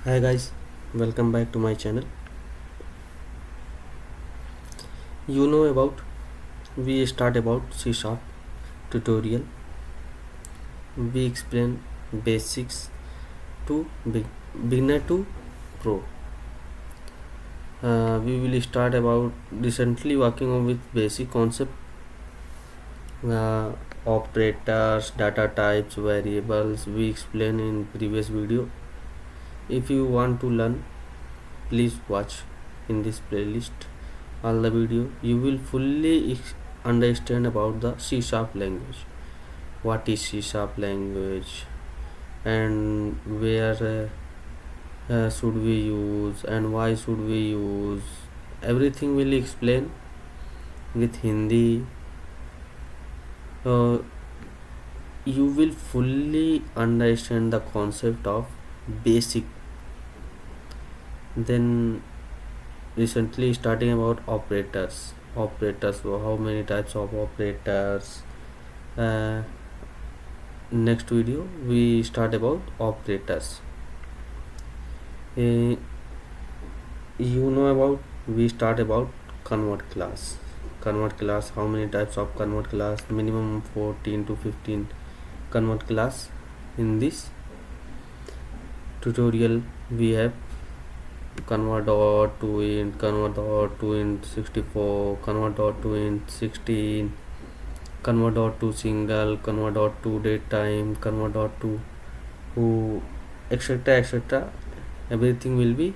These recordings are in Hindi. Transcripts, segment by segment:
Hi guys, welcome back to my channel. You know about we start about C Sharp tutorial. We explain basics to beginner to pro. We will start about recently working on with basic concept, uh, operators, data types, variables. We explain in previous video. If you want to learn, please watch in this playlist all the video. You will fully understand about the C Sharp language. What is C Sharp language and where should we use and why should we use. Everything will explain with Hindi. uh, you will fully understand the concept of basic. Then recently starting about operators, how many types of operators. uh, Next video we start about operators. uh, you know about we start about convert class. How many types of convert class? Minimum 14 to 15 convert class. In this tutorial we have convert dot to int, convert dot to int 64, convert dot to int 16, convert dot to single, convert dot to date time, convert dot to who, etc, etc. Everything will be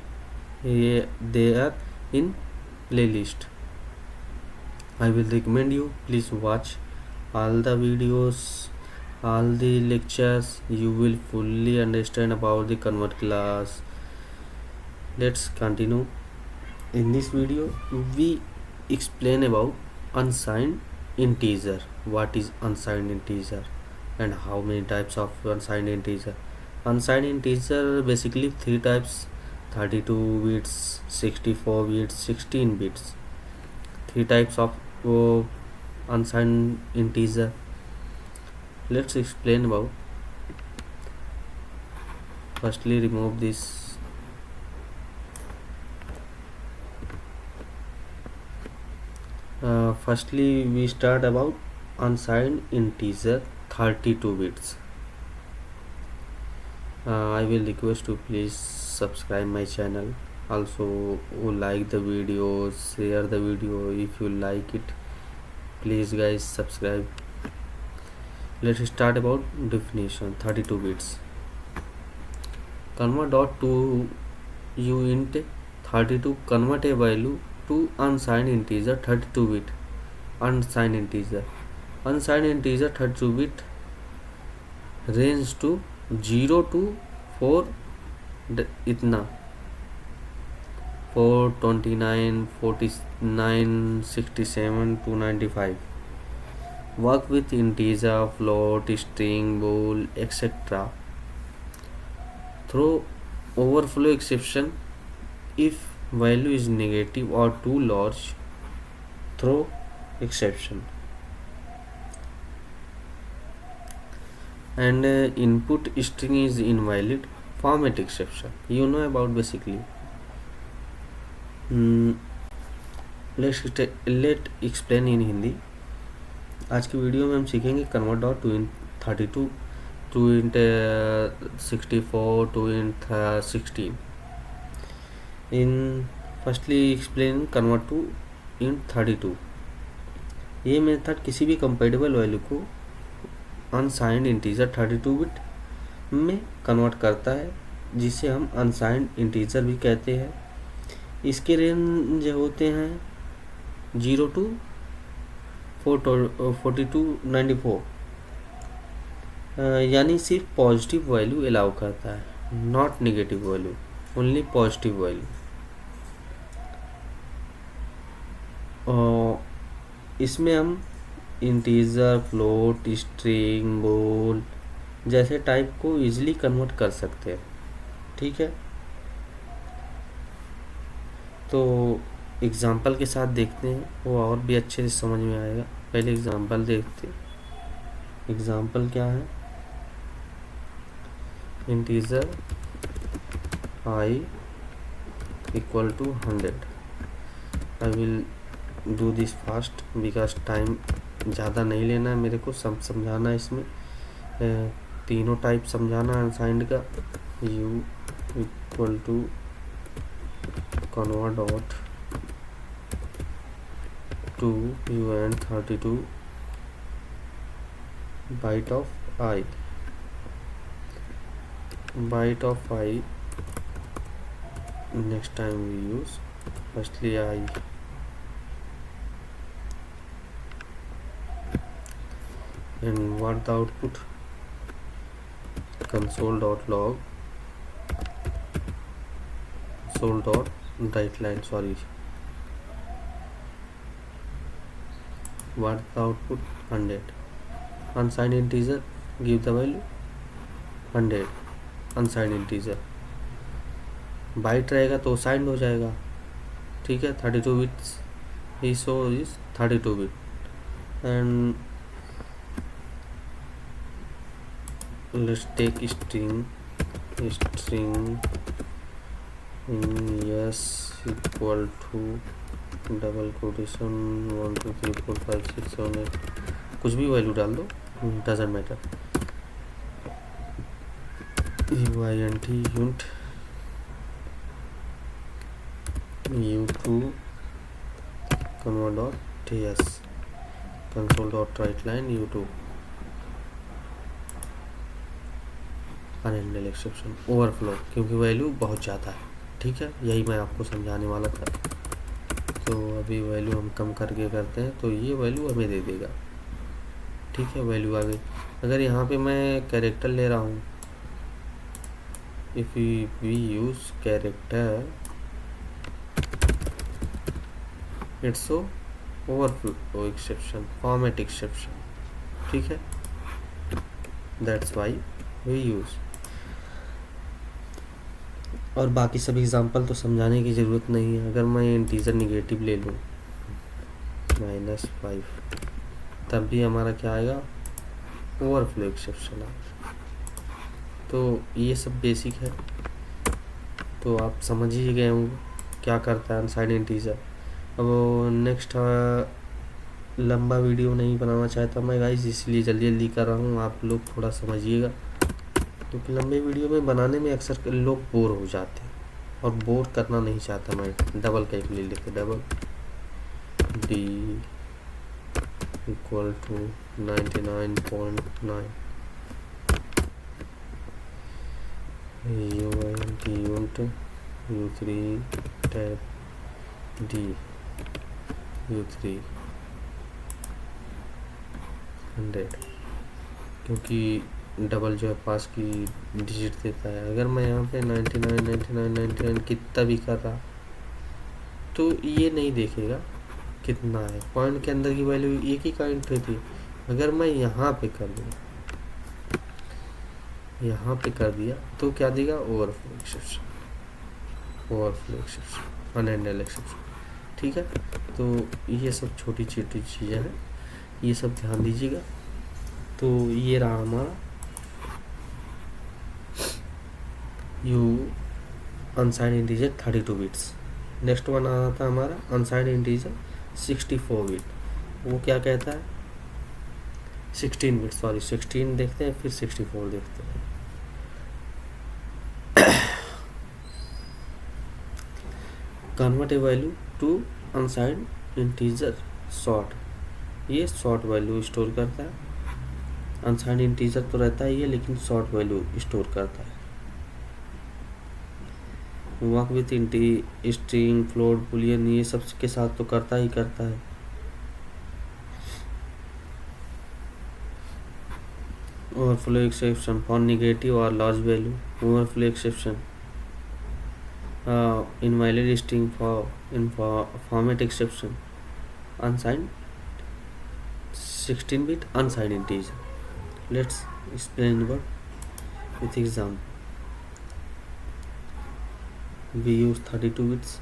there in playlist. I will recommend you please watch all the videos, all the lectures. You will fully understand about the convert class. Let's continue. In this video we explain about unsigned integer. What is unsigned integer and how many types of unsigned integer? Unsigned integer basically three types: 32 bits, 64 bits, 16 bits. Three types of unsigned integer. Let's explain about. Firstly, remove this. Firstly, we start about unsigned integer 32 bits. I will request to please subscribe my channel. Also, like the video, share the video if you like it. Please, guys, subscribe. Let's start about definition. 32 bits. Convert dot to uint 32. Convert a value to unsigned integer 32 bit. Unsigned integer 32 bit range to 0 to 4 इतना 429 49 67 295. Work with integer, float, string, bool, etc. Throw overflow exception if value is negative or too large. Throw exception. And input string is invalid. Format exception. You know about basically. Let explain in Hindi. आज की वीडियो में हम सीखेंगे convert dot to int 32, to int 64, to int 16. In firstly explain convert to int 32. ये मेथड किसी भी कंपेटेबल वैल्यू को अनसाइंड इंटीजर 32 बिट में कन्वर्ट करता है, जिसे हम अनसाइंड इंटीजर भी कहते हैं. इसके रेंज होते हैं 0 to 4294. यानी सिर्फ पॉजिटिव वैल्यू अलाउ करता है, not negative value, only positive value. इसमें हम इंटीजर, फ्लोट, स्ट्रिंग, बूल जैसे टाइप को इजीली कन्वर्ट कर सकते हैं. ठीक है, तो एग्जाम्पल के साथ देखते हैं, वो और भी अच्छे से समझ में आएगा. पहले एग्जाम्पल देखते हैं. एग्जाम्पल क्या है? Integer I equal to 100. I will do this fast because time ज़्यादा नहीं लेना है मेरे को, समझाना है इसमें तीनों टाइप समझाना है अनसाइंड का। u equal to convert dot to UN32 byte of I next time we use firstly I and what the output console.log console.writeline sorry what the output 100 unsigned integer give the value 100 unsigned integer byte रहेगा तो साइंड हो जाएगा, ठीक है। 32 बिट्स ही so is 32 bit and let's take string yes equal to double quotation 1 2 3 4 5 6 7 8 कुछ भी वैल्यू डाल दो, doesn't matter. uint unit u2 convert.ts console.writeline u2 unhandled exception overflow, क्योंकि वैल्यू बहुत ज़्यादा है, ठीक है। यही मैं आपको समझाने वाला था। तो अभी वैल्यू हम कम करके करते हैं तो ये वैल्यू हमें दे देगा, ठीक है। वैल्यू आ गई। अगर यहाँ पे मैं कैरेक्टर ले रहा हूँ, if we use character its overflow exception format exception, ठीक है। That's why we use. और बाकी सब एग्जांपल तो समझाने की ज़रूरत नहीं है। अगर मैं इंटीजर निगेटिव ले लूँ -5 तब भी हमारा क्या आएगा, ओवरफ्लो एक्सेप्शन आएगा। तो ये सब बेसिक है, तो आप समझ ही गए होंगे क्या करता है अनसाइंड इंटीजर। अब नेक्स्ट लंबा वीडियो नहीं बनाना चाहता मैं गाइस, इसलिए जल्दी जल्दी कर रहा हूँ, आप लोग थोड़ा समझिएगा, क्योंकि लंबे वीडियो में बनाने में अक्सर लोग बोर हो जाते हैं और बोर करना नहीं चाहता मैं। डबल का ले लेते, double d equal to 99.9 uint u3 tab d u3 100, क्योंकि डबल जो है पास की डिजिट देता है। अगर मैं यहाँ पे 99 99 99 कितना भी कर रहा तो ये नहीं देखेगा कितना है, पॉइंट के अंदर की वैल्यू एक ही काउंट होती है। अगर मैं यहाँ पे कर दूँ, यहाँ पे कर दिया तो क्या देगा, ओवरफ्लो एक्सेप्शन अनएंडेड एक्सेप्शन, ठीक है। तो ये सब छोटी छोटी चीज़ें हैं, ये सब ध्यान दीजिएगा। तो ये रहा हमारा U unsigned integer 32 bits. Next one आ था हमारा अनसाइंड इंटीजर 64 बिट। वो क्या कहता है, 16 बिट, सॉरी 16 देखते हैं फिर 64 देखते हैं। Convert a value to unsigned integer short, ये शॉर्ट वैल्यू स्टोर करता है। अनसाइंड इंटीजर तो रहता है ये, लेकिन शॉर्ट वैल्यू स्टोर करता है। Work with int string float boolean ये सब के साथ तो करता ही करता है। ओवरफ्लो एक्सेप्शन फॉर नेगेटिव और loss value, overflow exception invalid string for format exception, unsigned 16 bit unsigned integer. Let's explain with example. We use 32 bits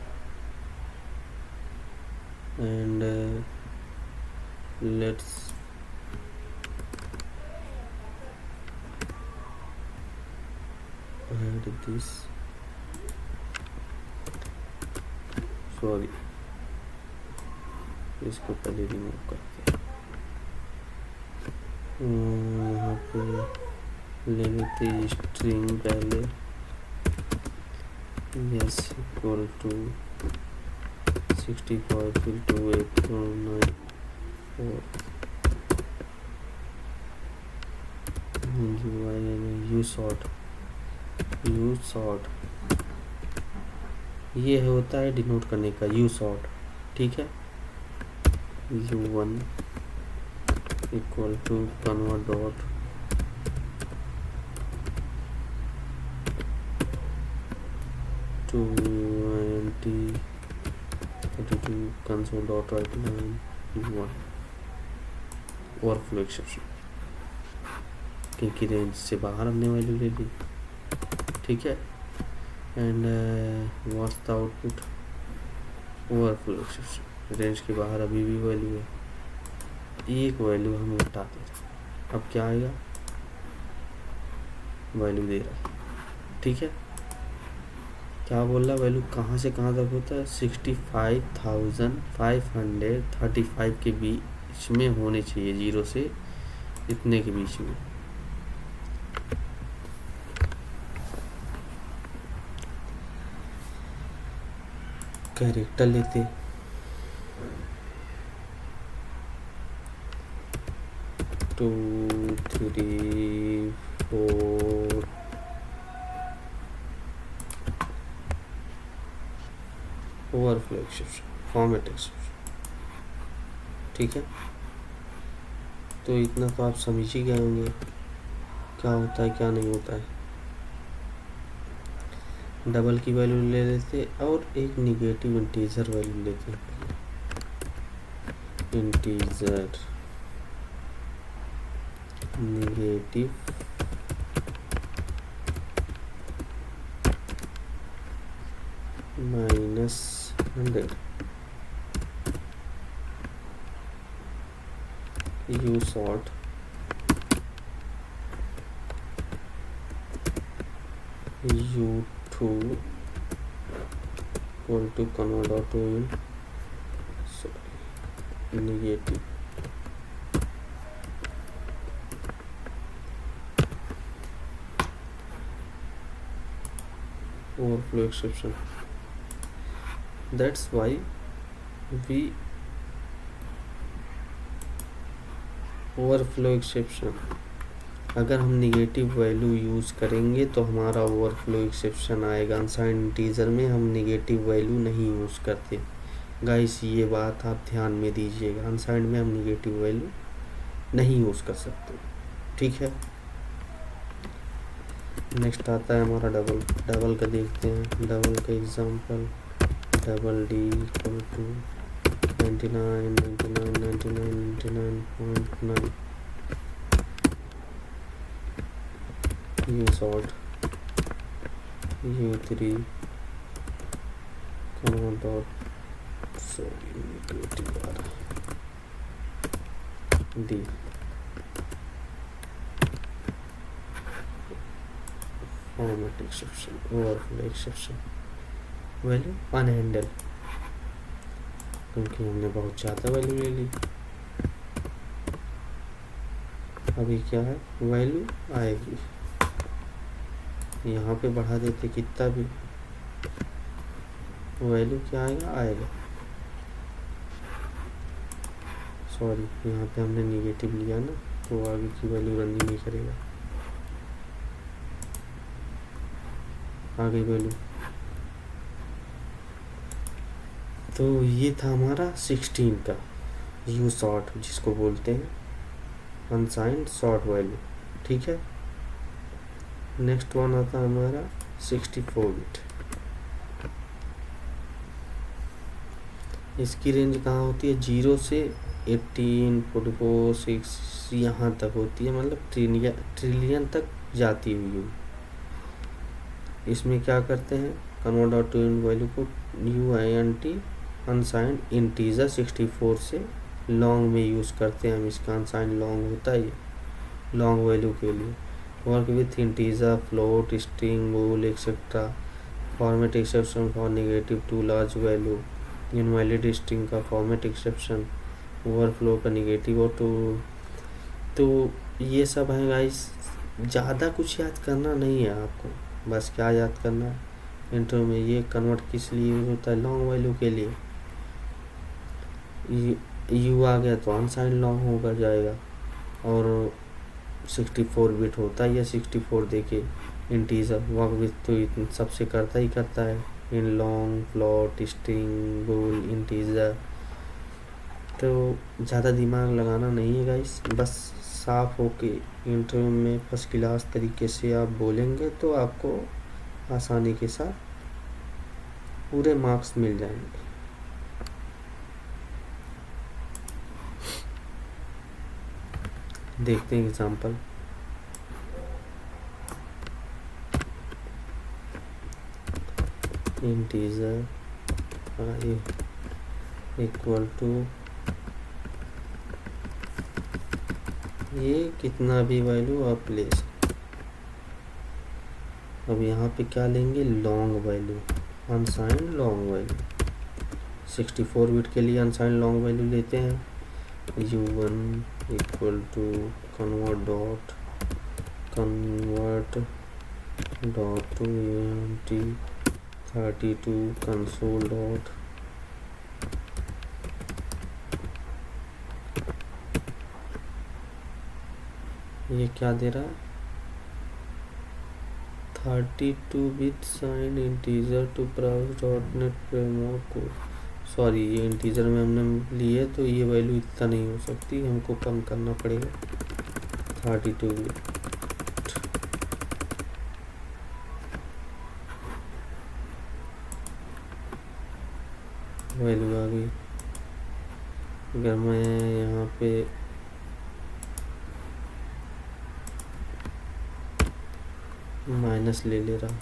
and let's add this sorry, इसको पहले रिमूव करते हैं। यहाँ पे ले लेते स्ट्रिंग पहले, यस इक्वल टू 65 फिर 2894 यू सॉर्ट ये होता है डिनोट करने का यू सॉर्ट, ठीक है। u1 equal to convert dot to int 32 console dot write line u1 overflow exception, क्योंकि रेंज से बाहर हमने वैल्यू ले ली, ठीक है। And what's the output, overflow exception, range के बाहर अभी भी वैल्यू है, एक वैल्यू हम हटाते हैं। अब क्या आएगा, वैल्यू दे रहा है, ठीक है। क्या बोल रहा है, वैल्यू कहाँ से कहाँ तक होता है, 65,535 के बीच में होने चाहिए, 0 से इतने के बीच में। कैरेक्टर लेते 2 3 4 ओवरफ्लो एक्सेप्शन, फॉर्मेट एक्सेप्शन, ठीक है। तो इतना तो आप समझ ही गए होंगे क्या होता है क्या नहीं होता है। डबल की वैल्यू ले लेते और एक निगेटिव इंटीजर वैल्यू लेते हैं, integer negative -100 you sort u2 equal to convert auto in negative overflow exception. That's why we overflow exception, अगर हम निगेटिव वैल्यू यूज़ करेंगे तो हमारा ओवरफ्लो एक्सेप्शन आएगा। अनसाइंड इंटीजर में हम निगेटिव वैल्यू नहीं यूज़ करते गाइस, ये बात आप ध्यान में दीजिएगा। अनसाइंड में हम निगेटिव वैल्यू नहीं यूज़ कर सकते, ठीक है। नेक्स्ट आता है हमारा डबल का देखते हैं। डबल का example, double D equal to 99.9 U short u3 convert dot D format exception, overflow exception, value unhandled, क्योंकि हमने बहुत ज़्यादा वैल्यू ले ली। अभी क्या है, वैल्यू आएगी, यहाँ पे बढ़ा देते कितना भी, वैल्यू क्या आएगा। सॉरी, यहाँ पे हमने निगेटिव लिया ना, तो आगे की वैल्यू रन नहीं करेगा। आगे वैल्यू, तो ये था हमारा 16 का यू सॉर्ट, जिसको बोलते हैं अनसाइंड सॉर्ट वैल्यू, ठीक है। नेक्स्ट वन आता है हमारा 64 बिट। इसकी रेंज कहाँ होती है, 0 से 18 44 6 यहाँ तक होती है, मतलब ट्रिलियन तक जाती हुई। इसमें क्या करते हैं, कन्वर्ट डॉट टू वैल्यू को UINT अनसाइंड इंटीजर 64 से लॉन्ग में यूज़ करते हैं हम। इसका अनसाइंड लॉन्ग होता है, लॉन्ग वैल्यू के लिए। Work with integer, float, string, bool etcetera. Format exception for negative too large value, invalid string का फॉर्मेट एक्सेप्शन, ओवरफ्लो का निगेटिव ऑटो। तो ये सब है गाइस। ज़्यादा कुछ याद करना नहीं है आपको, बस क्या याद करना है इंट्रो में, ये कन्वर्ट किस लिए यूज होता है, लॉन्ग वैल्यू के लिए। यू आ गया तो अनसाइन लॉन्ग होकर जाएगा, और 64 बिट होता है या 64 देके इंटीजर वर्क विथ तो सबसे करता ही करता है, इन long, float, string, bool, integer. तो ज़्यादा दिमाग लगाना नहीं है गाइस, बस साफ होके इंटरव्यू में फर्स्ट क्लास तरीके से आप बोलेंगे तो आपको आसानी के साथ पूरे मार्क्स मिल जाएंगे। देखते हैं एग्जांपल। इंटीजर इक्वल टू, ये कितना भी वैल्यू आप ले सकते। अब यहाँ पे क्या लेंगे, long value, unsigned long value. 64 bit के लिए अनसाइन लॉन्ग वैल्यू लेते हैं, u1 equal to convert dot to unt 32 console dot, ये क्या दे रहा है, 32 bit signed integer to browse dot net framework को। सॉरी, ये इंटीजर में हमने लिए तो ये वैल्यू इतना नहीं हो सकती, हमको कम करना पड़ेगा 32 बिट। वैल्यू आ गई। अगर मैं यहाँ पे माइनस ले रहा,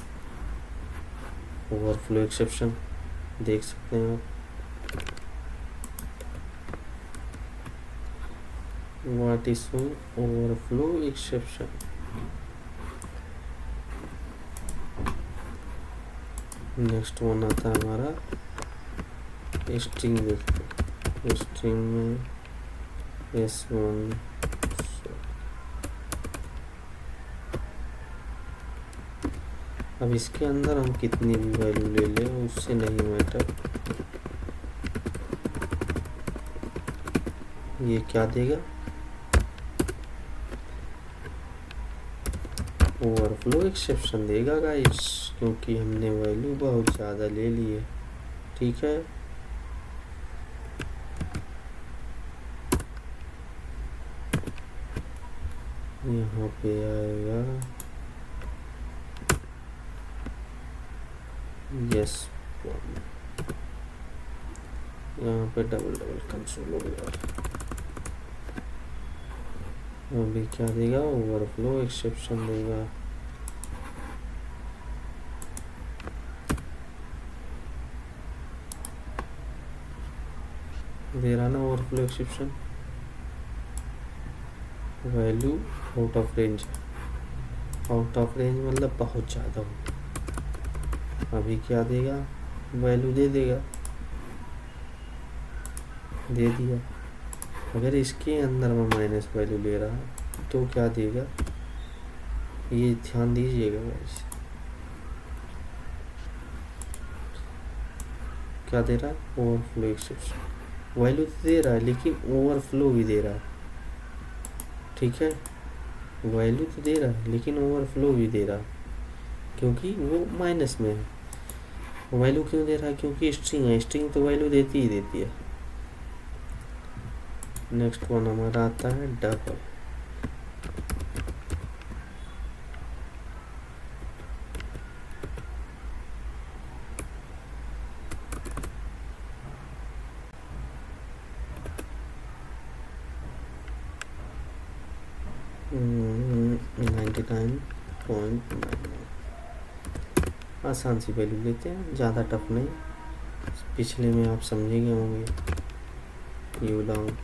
ओवरफ्लो एक्सेप्शन देख सकते हैं आप, what is overflow exception. Next one आता है हमारा स्ट्रिंग। देखते स्ट्रिंग में S1, अब इसके अंदर हम कितनी भी वैल्यू ले लें उससे नहीं मैटर। ये क्या देगा, ओवरफ्लो एक्सेप्शन देगा गाइस, क्योंकि हमने वैल्यू बहुत ज़्यादा ले ली है। ठीक है, यहाँ पे आएगा यस, यहाँ पे डबल कंसोल हो गया। अभी क्या देगा, ओवरफ्लो एक्सेप्शन देगा। दे रहा ना overflow exception, value out of range. Out of range मतलब बहुत ज़्यादा हो। अभी क्या देगा, वैल्यू दे देगा, दे दिया। अगर इसके अंदर मैं माइनस वैल्यू ले रहा तो क्या देगा, ये ध्यान दीजिएगा गाइस। क्या दे रहा है, ओवरफ्लो एक्सेप्शन। वैल्यू तो दे रहा है लेकिन ओवरफ्लो भी दे रहा है। ठीक है, वैल्यू तो दे रहा है लेकिन ओवरफ्लो भी दे रहा है, क्योंकि वो माइनस में है। वैल्यू क्यों दे रहा है, क्योंकि स्ट्रिंग है, स्ट्रिंग तो वैल्यू देती ही देती है। नेक्स्ट वन हमारा आता है डबल। आसान सी वैल्यू लेते हैं, ज़्यादा टफ नहीं। पिछले में आप समझे गए होंगे, यू लॉन्ग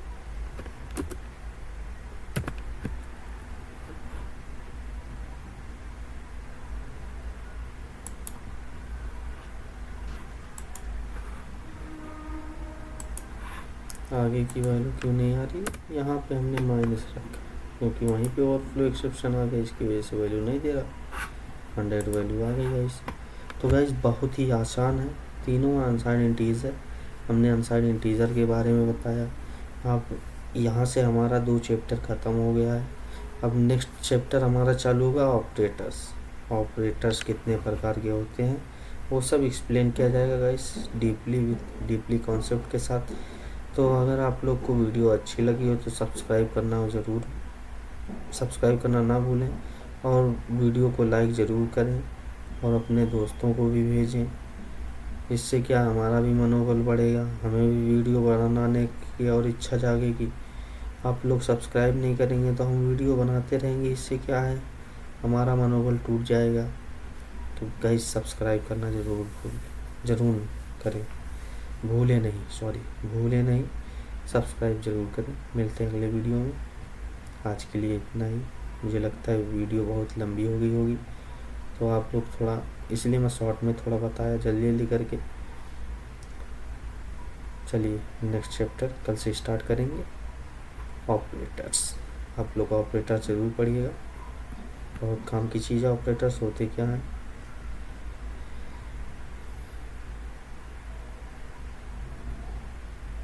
आगे की वैल्यू क्यों नहीं आ रही, यहाँ पे हमने माइनस रखा क्योंकि वहीं पे ओवरफ्लो एक्सेप्शन आ गया, इसकी वजह से वैल्यू नहीं दे रहा, 100 वैल्यू आ गई गाइस। तो गाइस बहुत ही आसान है, तीनों अनसाइंड इंटीजर। हमने अनसाइंड इंटीजर के बारे में बताया। अब यहाँ से हमारा 2 चैप्टर ख़त्म हो गया है। अब नेक्स्ट चैप्टर हमारा चालू होगा ऑपरेटर्स। ऑपरेटर्स कितने प्रकार के होते हैं वो सब एक्सप्लेन किया जाएगा गाइस, डीपली कॉन्सेप्ट के साथ। तो अगर आप लोग को वीडियो अच्छी लगी हो तो सब्सक्राइब करना ना भूलें, और वीडियो को लाइक ज़रूर करें और अपने दोस्तों को भी भेजें। इससे क्या हमारा भी मनोबल बढ़ेगा, हमें भी वीडियो बनाने की और इच्छा जागेगी। आप लोग सब्सक्राइब नहीं करेंगे तो हम वीडियो बनाते रहेंगे, इससे क्या है हमारा मनोबल टूट जाएगा। तो गाइस सब्सक्राइब करना ज़रूर करें, भूले नहीं, सब्सक्राइब ज़रूर करें। मिलते हैं अगले वीडियो में। आज के लिए इतना ही। मुझे लगता है वीडियो बहुत लंबी हो गई होगी, तो आप लोग थोड़ा, इसलिए मैं शॉर्ट में थोड़ा बताया जल्दी करके। चलिए नेक्स्ट चैप्टर कल से स्टार्ट करेंगे, ऑपरेटर्स। आप लोग ऑपरेटर ज़रूर पढ़िएगा, बहुत काम की चीज़ है। ऑपरेटर्स होते क्या हैं